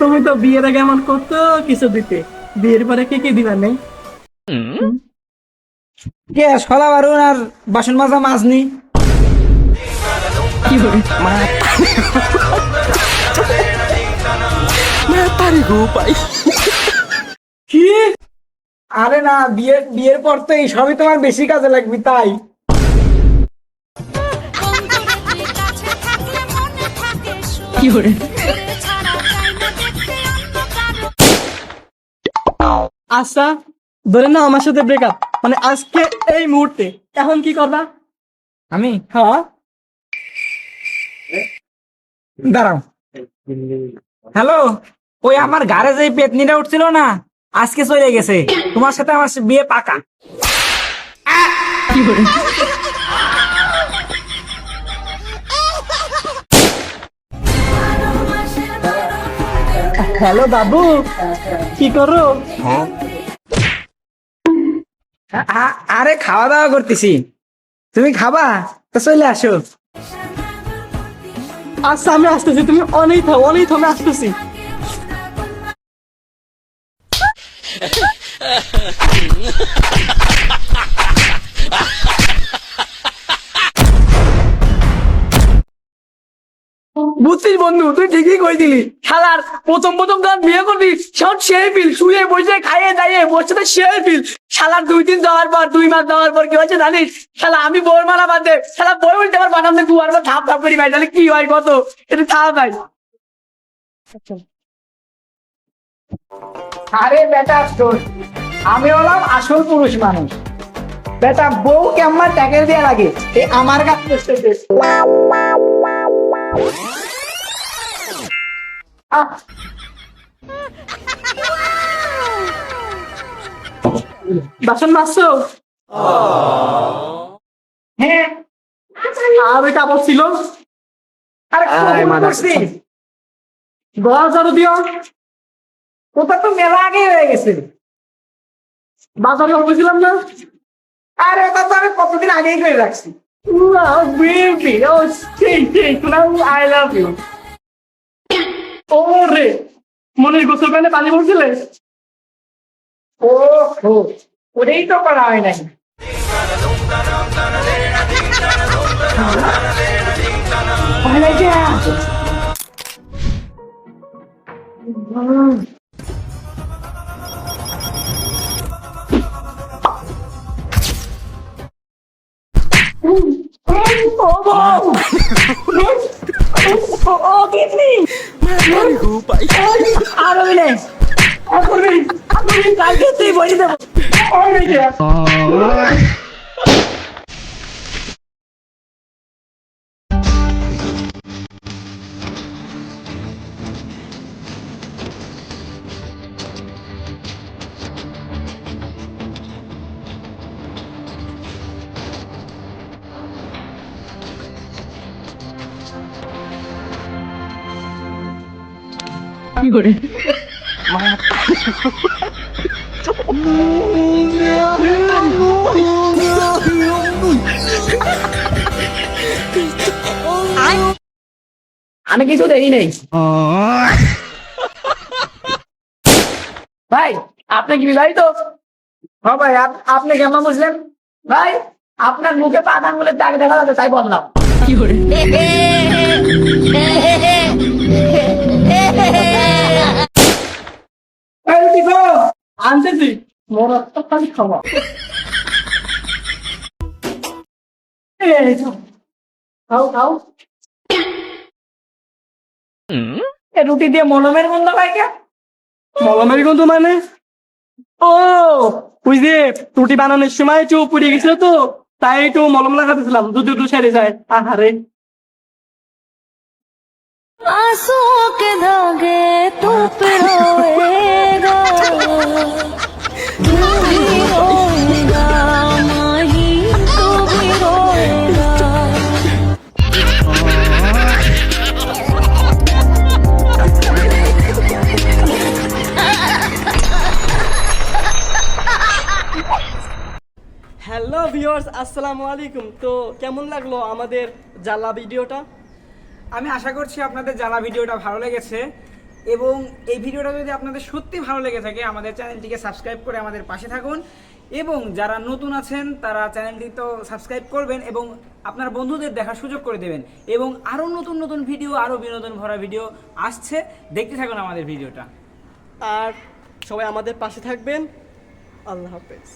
তুমি তো বিয়ের আগে আমার কত কিছু দিতে, বিয়ের পরে কি কি দিবা নেই? কে সলা বারুন আর বাসন মাজা মাজনি কি করে কি? আরে না, বিয়ের পর তো এই সবই তোমার বেশি কাজে লাগবে তাই। কি করে? আচ্ছা, ধরে না আমার সাথে ব্রেকআপ, মানে আজকে এই মুহূর্তে, এখন কি করবা? আমি হ্যাঁ, দাঁড়াও। হ্যালো, ওই আমার ঘরে যে পেতনিটা উঠছিল না, আজকে চলে গেছে। তোমার সাথে আমার বিয়ে পাকা। কি করে? হ্যালো বাবু, কি করো? আরে খাওয়া দাওয়া করতেছি। তুমি খাবা তো চলে আসো। আচ্ছা আমি আসতেছি, তুমি অনেক থাও, আমি আসতেছি। বুঝছিস বন্ধু, তুই ঠিকই কই দিলি। শালার প্রথম গান বিয়ে করবি, সব সেই ফিল, শুয়ে বসে খাইয়ে দাইয়ে বসে তো সেই ফিল। শালার 2 দিন যাওয়ার পর, 2 মাস যাওয়ার পর কি হয়েছে জানিস? শালা আমি বউর মারা বাদ দে, শালা বই উল্টে আমার বানাম দেখু আর থাপ থাপ করি ভাই, তাহলে কি হয় কত? এটা থাপ ভাই। আরে বেটা শোন, আমি হলাম আসল পুরুষ মানুষ। বেটা বউ কেমন ট্যাকেল দেওয়া লাগে এই আমার কাছে। বাসন মাজছো? হ্যাঁ, আর ওই কাপড় ছিল, আরে কখন করছি? ঘর ঝাড়ু দিও। ওটা তো মেলা আগে হয়ে গেছে। বাজারে বলছিলাম না? আরে ওটা তো আমি কতদিন আগেই করে রাখছি। Wow, baby, oh, take, I love you. ও রে, মনের গোসল প্যান্টে পানি পড়ছিলে? ও হো, ওটাই তো করা হয় নাই। ও বউ! ও কিডনি! আর ওই নে, আমি কালকে তুই বলি দেবো। ওই নে। কি করে? আমি কিছু দেখি নেই ভাই। আপনি কি বিবাহিত? হ্যাঁ ভাই, আপনি কেমন বুঝলেন? ভাই আপনার মুখে 5 আঙ্গুলের দাগ দেখা যাচ্ছে, তাই বললাম। কি করে? আনতেছি, মোর একটা খালি খাওয়া। খাও। রুটি দিয়ে মলমের গন্ধ পাই কে? মলমের গন্ধ মানে? ও ওই যে রুটি বানানোর সময় একটু পুড়ে গেছিল তো, তাই একটু মলম লাগাতেছিলাম, দুধ একটু সেরে যায়। আহারে, आंसुओं के धागे तू पिरोएगा, तू भी रोएगा माही, तू भी रोएगा। হ্যালো ভিউয়ার্স, আসসালামু আলাইকুম। তো কেমন লাগলো আমাদের জ্বালা ভিডিওটা? আমি আশা করছি আপনাদের জ্বালা ভিডিওটা ভালো লেগেছে। এবং এই ভিডিওটা যদি আপনাদের সত্যি ভালো লেগে থাকে আমাদের চ্যানেলটিকে সাবস্ক্রাইব করে আমাদের পাশে থাকুন, এবং যারা নতুন আছেন তারা চ্যানেলটি তো সাবস্ক্রাইব করবেন এবং আপনার বন্ধুদের দেখার সুযোগ করে দেবেন। এবং আরও নতুন নতুন ভিডিও, আরও বিনোদন ভরা ভিডিও আসছে, দেখতে থাকুন আমাদের ভিডিওটা। আর সবাই আমাদের পাশে থাকবেন। আল্লাহ হাফেজ।